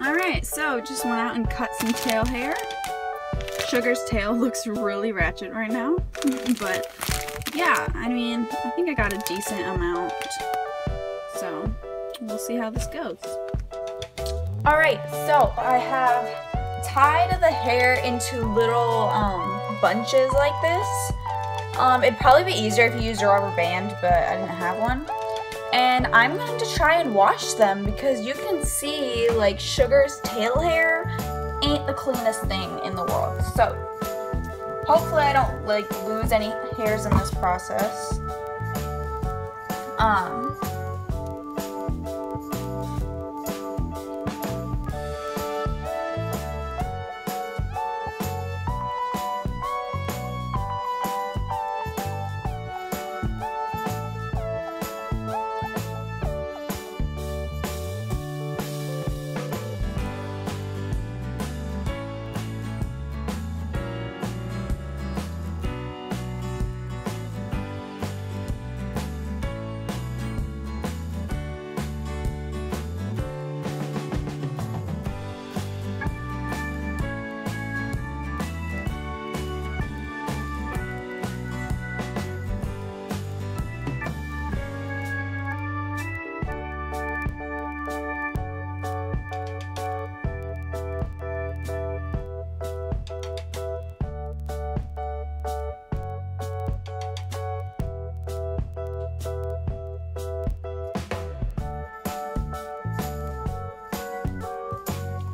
Alright, so just went out and cut some tail hair. Sugar's tail looks really ratchet right now, but yeah, I mean, I think I got a decent amount, so we'll see how this goes. Alright, so I have tied the hair into little bunches like this. It'd probably be easier if you used a rubber band, but I didn't have one. And I'm going to try and wash them because you can see like Sugar's tail hair ain't the cleanest thing in the world. So hopefully I don't like lose any hairs in this process.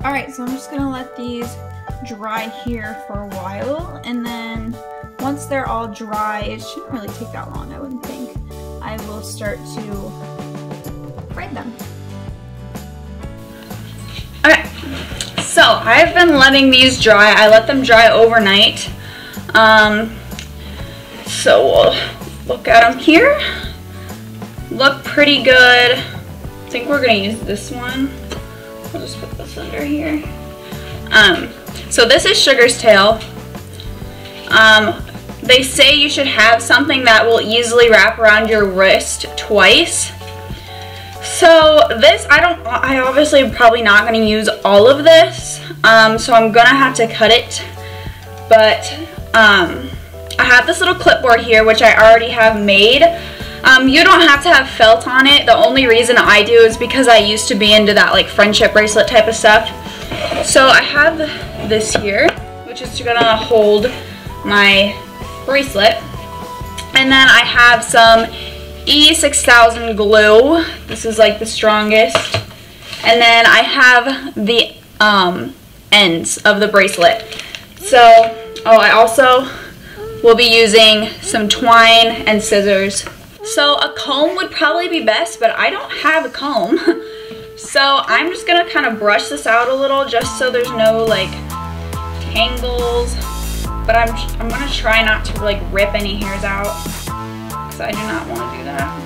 Alright, so I'm just going to let these dry here for a while, and then once they're all dry, it shouldn't really take that long, I wouldn't think, I will start to braid them. Okay, so I've been letting these dry. I let them dry overnight. So we'll look at them here. Look pretty good. I think we're going to use this one. I'll just put this under here. So this is Sugar's tail. They say you should have something that will easily wrap around your wrist twice. So this, I obviously am probably not going to use all of this. So I'm going to have to cut it. But I have this little clipboard here, which I already have made. You don't have to have felt on it. The only reason I do is because I used to be into that like friendship bracelet type of stuff. So I have this here, which is gonna hold my bracelet. And then I have some E6000 glue. This is like the strongest. And then I have the ends of the bracelet. So, I also will be using some twine and scissors. So a comb would probably be best, but I don't have a comb. So I'm just gonna kind of brush this out a little just so there's no like tangles. But I'm gonna try not to like rip any hairs out because I do not want to do that.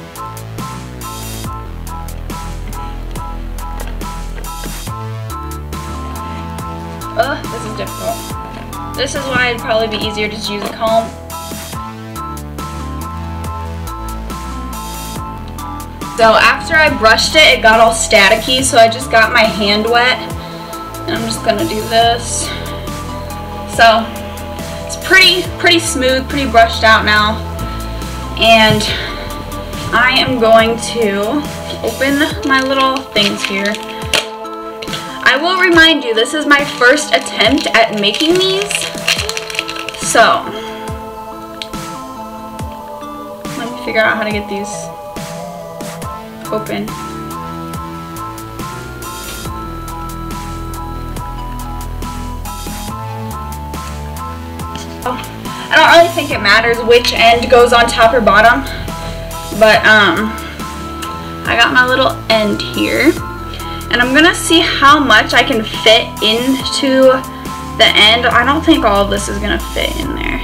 Ugh, this is difficult. This is why it'd probably be easier to just use a comb. So after I brushed it, it got all staticky, so I just got my hand wet. And I'm just gonna do this. So it's pretty smooth, pretty brushed out now. And I am going to open my little things here. I will remind you, this is my first attempt at making these. So let me figure out how to get these open. I don't really think it matters which end goes on top or bottom, but I got my little end here, and I'm gonna see how much I can fit into the end. I don't think all of this is gonna fit in there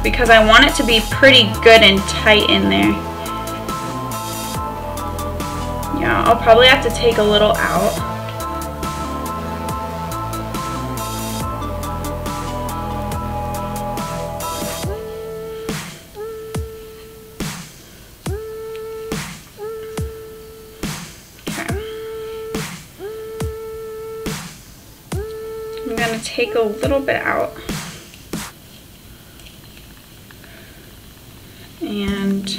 because I want it to be pretty good and tight in there. Yeah, I'll probably have to take a little out. Okay. gonna take a little bit out and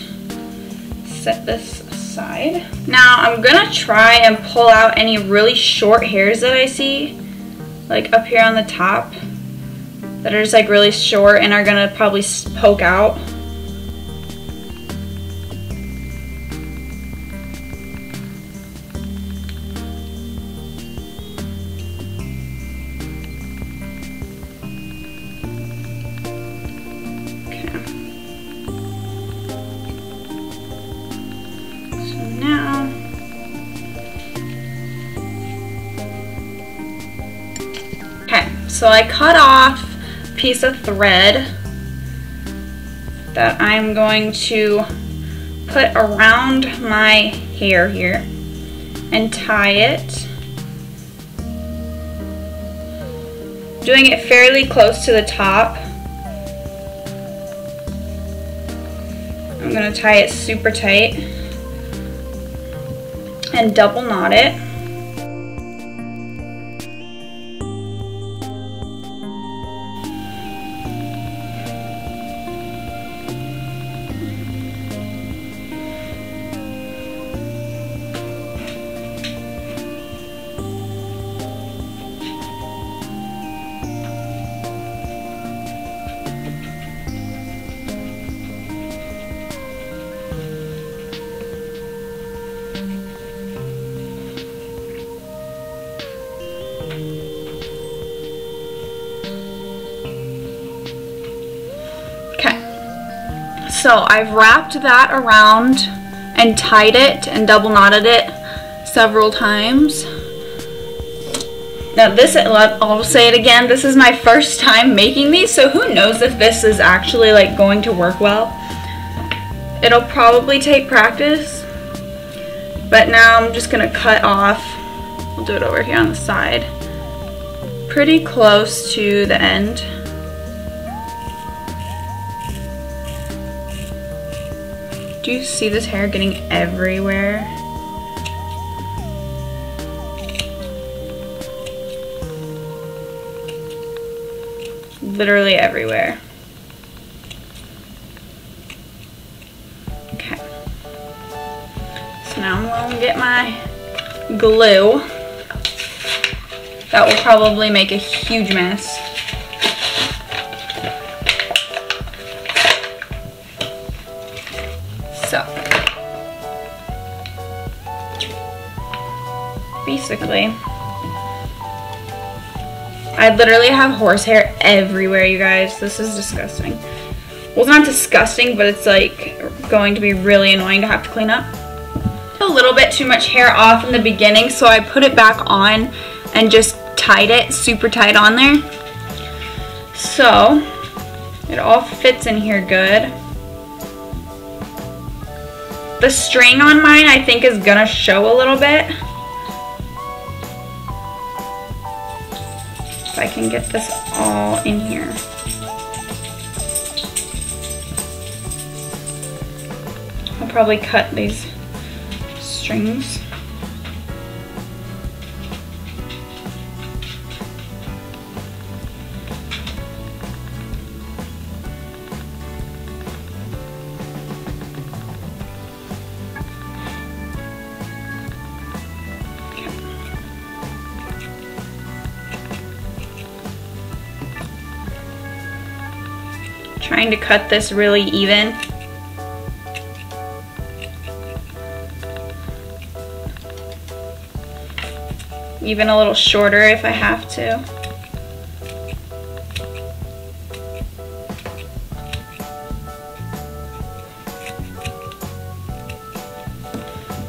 set this aside. Now I'm gonna try and pull out any really short hairs that I see, like up here on the top, that are just like really short and are gonna probably poke out. So I cut off a piece of thread that I'm going to put around my hair here and tie it. Doing it fairly close to the top. I'm going to tie it super tight and double knot it. So I've wrapped that around and tied it and double knotted it several times. Now this, I'll say it again, this is my first time making these, so who knows if this is actually like going to work well. It'll probably take practice, but now I'm just gonna cut off, we'll do it over here on the side, pretty close to the end. Do you see this hair getting everywhere? Literally everywhere. Okay. So now I'm going to get my glue. That will probably make a huge mess. So, basically, I literally have horsehair everywhere, you guys. This is disgusting. Well, it's not disgusting, but it's like going to be really annoying to have to clean up. A little bit too much hair off in the beginning, so I put it back on and just tied it super tight on there. So, it all fits in here good. The string on mine, I think, is gonna show a little bit. If I can get this all in here. I'll probably cut these strings. Trying to cut this really even. Even a little shorter if I have to.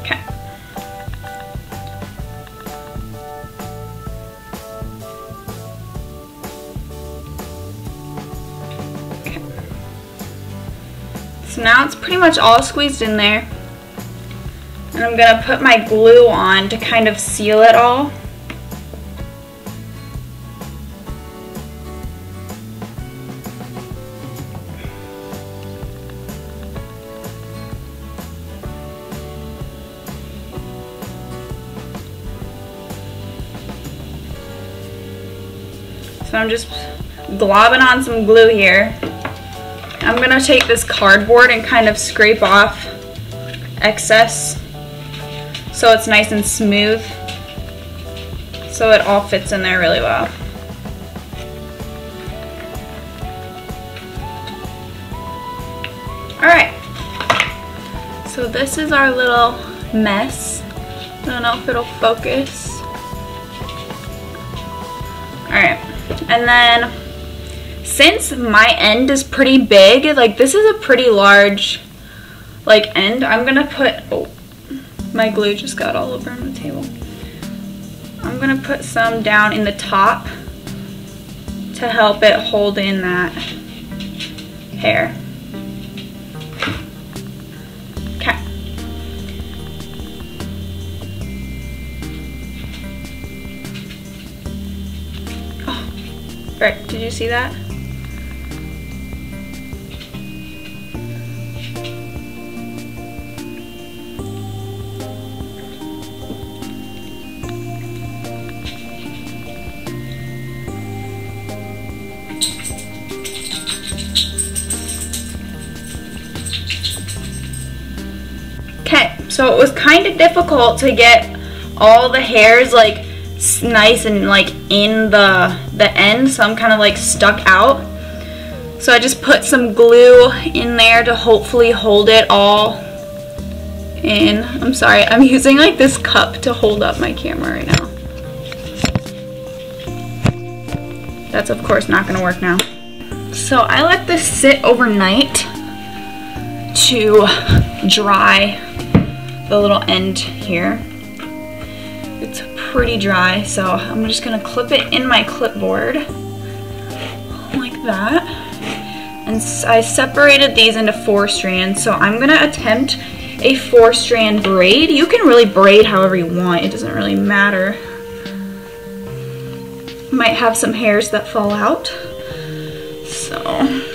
Okay. So now it's pretty much all squeezed in there. And I'm gonna put my glue on to kind of seal it all. So I'm just globbing on some glue here. I'm gonna take this cardboard and kind of scrape off excess so it's nice and smooth, so it all fits in there really well. Alright, so this is our little mess. I don't know if it'll focus. Alright, and then since my end is pretty big, like this is a pretty large like end, I'm gonna put, oh, my glue just got all over on the table. I'm gonna put some down in the top to help it hold in that hair. Okay. Oh, right, did you see that? So it was kind of difficult to get all the hairs like nice and like in the end, so I'm kind of like stuck out. So I just put some glue in there to hopefully hold it all in. I'm sorry, I'm using like this cup to hold up my camera right now. That's of course not gonna work now. So I let this sit overnight to dry the little end here. It's pretty dry, so I'm just gonna clip it in my clipboard like that. And I separated these into 4 strands, so I'm gonna attempt a 4-strand braid. You can really braid however you want, it doesn't really matter. Might have some hairs that fall out, so